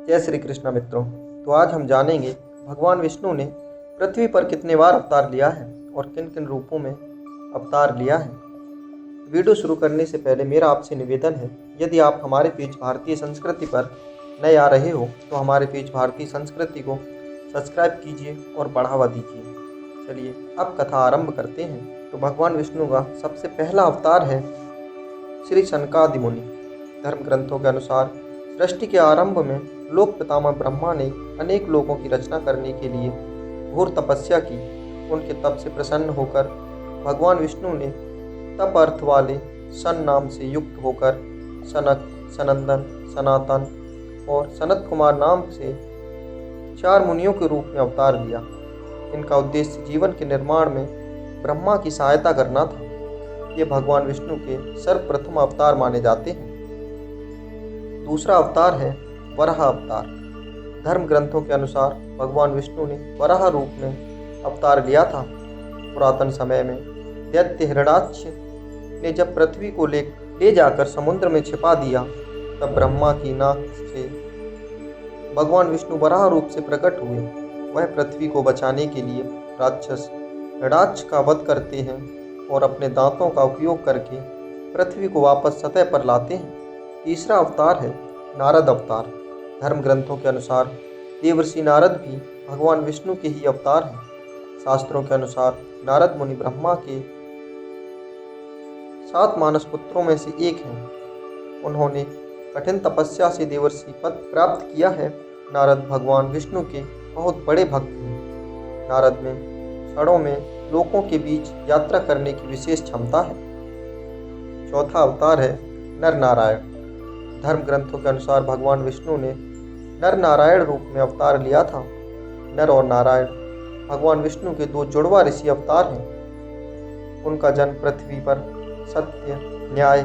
जय श्री कृष्ण मित्रों। तो आज हम जानेंगे भगवान विष्णु ने पृथ्वी पर कितने बार अवतार लिया है और किन किन रूपों में अवतार लिया है। वीडियो शुरू करने से पहले मेरा आपसे निवेदन है, यदि आप हमारे पेज भारतीय संस्कृति पर नए आ रहे हो तो हमारे पेज भारतीय संस्कृति को सब्सक्राइब कीजिए और बढ़ावा दीजिए। चलिए अब कथा आरंभ करते हैं। तो भगवान विष्णु का सबसे पहला अवतार है श्री सनकादि मुनि। धर्म ग्रंथों के अनुसार सृष्टि के आरंभ में लोक पितामह ब्रह्मा ने अनेक लोकों की रचना करने के लिए घोर तपस्या की। उनके तप से प्रसन्न होकर भगवान विष्णु ने तप अर्थ वाले सन नाम से युक्त होकर सनक, सनंदन, सनातन और सनत कुमार नाम से 4 मुनियों के रूप में अवतार लिया। इनका उद्देश्य जीवन के निर्माण में ब्रह्मा की सहायता करना था। ये भगवान विष्णु के सर्वप्रथम अवतार माने जाते हैं। दूसरा अवतार है वराह अवतार। धर्म ग्रंथों के अनुसार भगवान विष्णु ने वराह रूप में अवतार लिया था। पुरातन समय में दैत्य हिरण्याक्ष ने जब पृथ्वी को ले जाकर समुद्र में छिपा दिया, तब ब्रह्मा की नाक से भगवान विष्णु वराह रूप से प्रकट हुए। वह पृथ्वी को बचाने के लिए राक्षस हिरण्याक्ष का वध करते हैं और अपने दांतों का उपयोग करके पृथ्वी को वापस सतह पर लाते हैं। तीसरा अवतार है नारद अवतार। धर्म ग्रंथों के अनुसार देवर्षि नारद भी भगवान विष्णु के ही अवतार हैं। शास्त्रों के अनुसार नारद मुनि ब्रह्मा के 7 मानस पुत्रों में से एक हैं। उन्होंने कठिन तपस्या से देवर्षि पद प्राप्त किया है। नारद भगवान विष्णु के बहुत बड़े भक्त हैं। नारद में क्षणों में लोकों के बीच यात्रा करने की विशेष क्षमता है। चौथा अवतार है नर नारायण। धर्म ग्रंथों के अनुसार भगवान विष्णु ने नर नारायण रूप में अवतार लिया था। नर और नारायण भगवान विष्णु के 2 जुड़वा ऋषि अवतार हैं। उनका जन्म पृथ्वी पर सत्य, न्याय,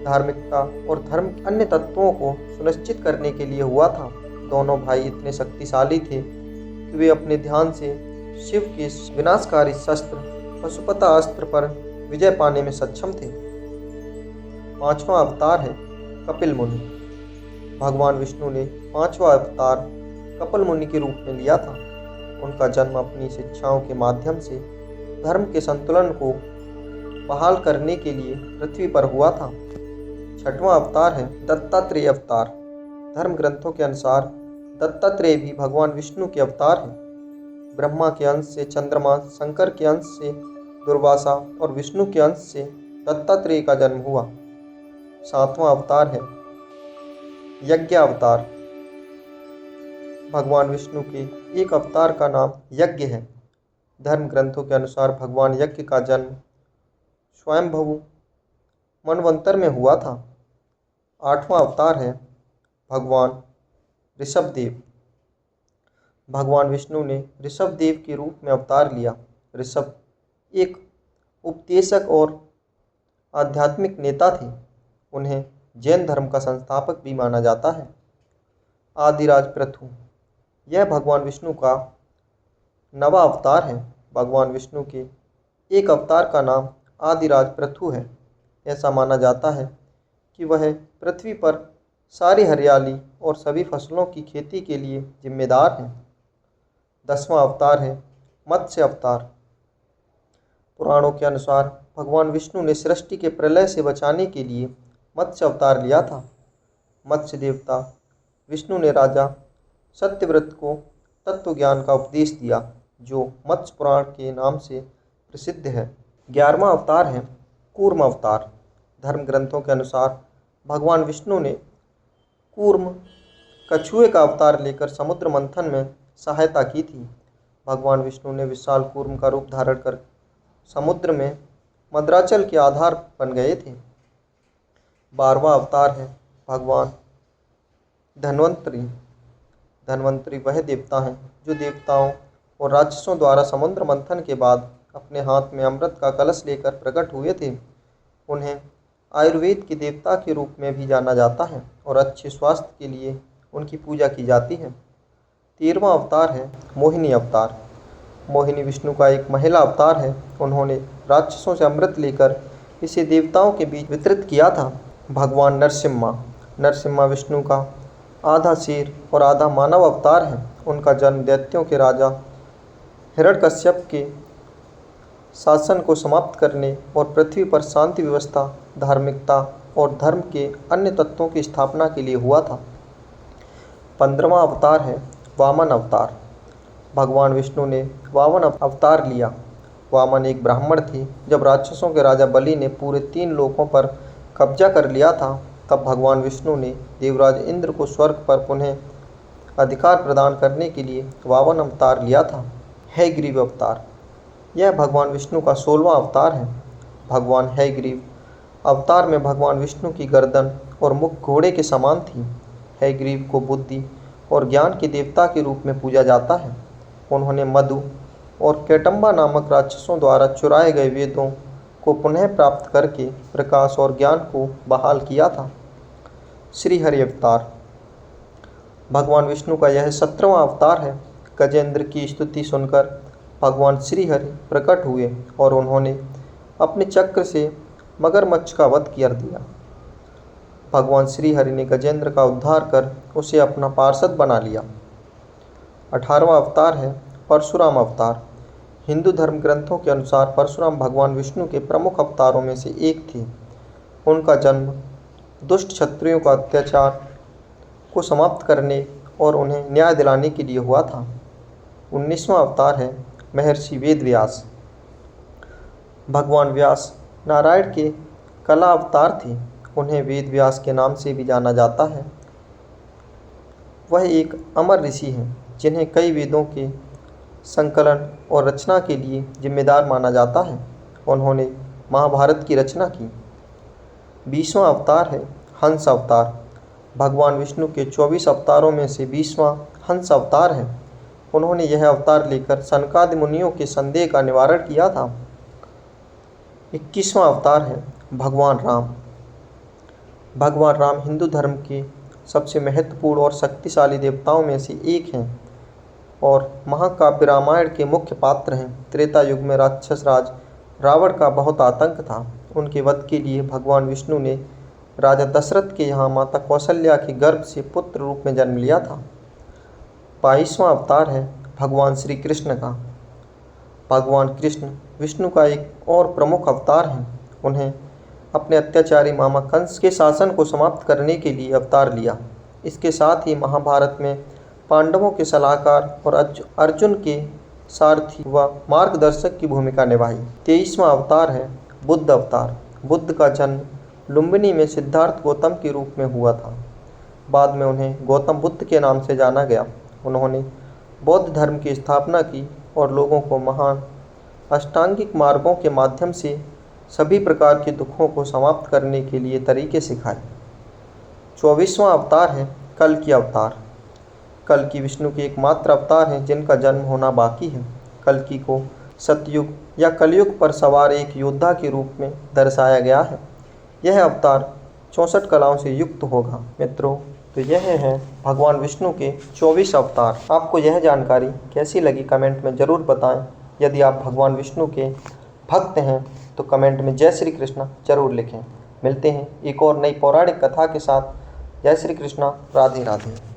धार्मिकता और धर्म के अन्य तत्वों को सुनिश्चित करने के लिए हुआ था। दोनों भाई इतने शक्तिशाली थे कि वे अपने ध्यान से शिव के विनाशकारी शस्त्र पशुपता अस्त्र पर विजय पाने में सक्षम थे। 5वां अवतार है कपिल मुनि। भगवान विष्णु ने 5वां अवतार कपिल मुनि के रूप में लिया था। उनका जन्म अपनी शिक्षाओं के माध्यम से धर्म के संतुलन को बहाल करने के लिए पृथ्वी पर हुआ था। 6वां अवतार है दत्तात्रेय अवतार। धर्म ग्रंथों के अनुसार दत्तात्रेय भी भगवान विष्णु के अवतार हैं। ब्रह्मा के अंश से चंद्रमा, शंकर के अंश से दुर्वासा और विष्णु के अंश से दत्तात्रेय का जन्म हुआ। 7वां अवतार है यज्ञ अवतार। भगवान विष्णु के एक अवतार का नाम यज्ञ है। धर्म ग्रंथों के अनुसार भगवान यज्ञ का जन्म स्वयंभू मनवंतर में हुआ था। 8वां अवतार है भगवान ऋषभदेव। भगवान विष्णु ने ऋषभदेव के रूप में अवतार लिया। ऋषभ एक उपदेशक और आध्यात्मिक नेता थे। उन्हें जैन धर्म का संस्थापक भी माना जाता है। आदिराज पृथु, यह भगवान विष्णु का 9वां अवतार है। भगवान विष्णु के एक अवतार का नाम आदिराज पृथु है। ऐसा माना जाता है कि वह पृथ्वी पर सारी हरियाली और सभी फसलों की खेती के लिए जिम्मेदार हैं। 10वां अवतार है मत्स्य अवतार। पुराणों के अनुसार भगवान विष्णु ने सृष्टि के प्रलय से बचाने के लिए मत्स्य अवतार लिया था। मत्स्य देवता विष्णु ने राजा सत्यव्रत को तत्व ज्ञान का उपदेश दिया, जो मत्स्य पुराण के नाम से प्रसिद्ध है। 11वां अवतार है कूर्म अवतार। धर्म ग्रंथों के अनुसार भगवान विष्णु ने कूर्म कछुए का अवतार लेकर समुद्र मंथन में सहायता की थी। भगवान विष्णु ने विशाल कूर्म का रूप धारण कर समुद्र में मद्राचल के आधार बन गए थे। 12वां अवतार है भगवान धन्वंतरी। धन्वंतरी वह देवता हैं जो देवताओं और राक्षसों द्वारा समुद्र मंथन के बाद अपने हाथ में अमृत का कलश लेकर प्रकट हुए थे। उन्हें आयुर्वेद के देवता के रूप में भी जाना जाता है और अच्छे स्वास्थ्य के लिए उनकी पूजा की जाती है। 13वां अवतार है मोहिनी अवतार। मोहिनी विष्णु का एक महिला अवतार है। उन्होंने राक्षसों से अमृत लेकर इसे देवताओं के बीच वितरित किया था। भगवान नरसिम्हा विष्णु का आधा शेर और आधा मानव अवतार हैं। उनका जन्म दैत्यों के राजा हिरण्यकश्यप के शासन को समाप्त करने और पृथ्वी पर शांति व्यवस्था, धार्मिकता और धर्म के अन्य तत्वों की स्थापना के लिए हुआ था। 15वां अवतार है वामन अवतार। भगवान विष्णु ने वामन अवतार लिया। वामन एक ब्राह्मण थे। जब राक्षसों के राजा बलि ने पूरे 3 लोकों पर कब्जा कर लिया था, तब भगवान विष्णु ने देवराज इंद्र को स्वर्ग पर पुनः अधिकार प्रदान करने के लिए वामन अवतार लिया था। हयग्रीव अवतार, यह भगवान विष्णु का 16वां अवतार है। भगवान हयग्रीव अवतार में भगवान विष्णु की गर्दन और मुख घोड़े के समान थी। हयग्रीव को बुद्धि और ज्ञान के देवता के रूप में पूजा जाता है। उन्होंने मधु और कैटम्बा नामक राक्षसों द्वारा चुराए गए वेदों को पुनः प्राप्त करके प्रकाश और ज्ञान को बहाल किया था। श्रीहरि अवतार, भगवान विष्णु का यह 17वां अवतार है। गजेंद्र की स्तुति सुनकर भगवान श्रीहरि प्रकट हुए और उन्होंने अपने चक्र से मगरमच्छ का वध कर दिया। भगवान श्रीहरि ने गजेंद्र का उद्धार कर उसे अपना पार्षद बना लिया। 18वां अवतार है परशुराम अवतार। हिंदू धर्म ग्रंथों के अनुसार परशुराम भगवान विष्णु के प्रमुख अवतारों में से एक थे। उनका जन्म दुष्ट क्षत्रियों का अत्याचार को समाप्त करने और उन्हें न्याय दिलाने के लिए हुआ था। 19वां अवतार है महर्षि वेदव्यास। भगवान व्यास नारायण के कला अवतार थे। उन्हें वेद व्यास के नाम से भी जाना जाता है। वह एक अमर ऋषि हैं जिन्हें कई वेदों के संकलन और रचना के लिए जिम्मेदार माना जाता है। उन्होंने महाभारत की रचना की। 20वां अवतार है हंस अवतार। भगवान विष्णु के 24 अवतारों में से 20वां हंस अवतार है। उन्होंने यह अवतार लेकर सनकादि मुनियों के संदेह का निवारण किया था। 21वां अवतार है भगवान राम। भगवान राम हिंदू धर्म के सबसे महत्वपूर्ण और शक्तिशाली देवताओं में से एक हैं और महाकाव्य रामायण के मुख्य पात्र हैं। त्रेता युग में राक्षस राज रावण का बहुत आतंक था। उनके वध के लिए भगवान विष्णु ने राजा दशरथ के यहाँ माता कौशल्या के गर्भ से पुत्र रूप में जन्म लिया था। 22वां अवतार है भगवान श्री कृष्ण का। भगवान कृष्ण विष्णु का एक और प्रमुख अवतार हैं। उन्हें अपने अत्याचारी मामा कंस के शासन को समाप्त करने के लिए अवतार लिया। इसके साथ ही महाभारत में पांडवों के सलाहकार और अर्जुन के सारथी व मार्गदर्शक की भूमिका निभाई। 23वां अवतार है बुद्ध अवतार। बुद्ध का जन्म लुम्बिनी में सिद्धार्थ गौतम के रूप में हुआ था। बाद में उन्हें गौतम बुद्ध के नाम से जाना गया। उन्होंने बौद्ध धर्म की स्थापना की और लोगों को महान अष्टांगिक मार्गों के माध्यम से सभी प्रकार के दुखों को समाप्त करने के लिए तरीके सिखाए। 24वां अवतार है कल्कि अवतार। कल्कि विष्णु के एकमात्र अवतार हैं जिनका जन्म होना बाकी है। कल्कि को सतयुग या कलयुग पर सवार एक योद्धा के रूप में दर्शाया गया है। यह अवतार 64 कलाओं से युक्त होगा। मित्रों, तो यह है भगवान विष्णु के 24 अवतार। आपको यह जानकारी कैसी लगी कमेंट में ज़रूर बताएं। यदि आप भगवान विष्णु के भक्त हैं तो कमेंट में जय श्री कृष्ण जरूर लिखें। मिलते हैं एक और नई पौराणिक कथा के साथ। जय श्री कृष्ण, राधे राधे।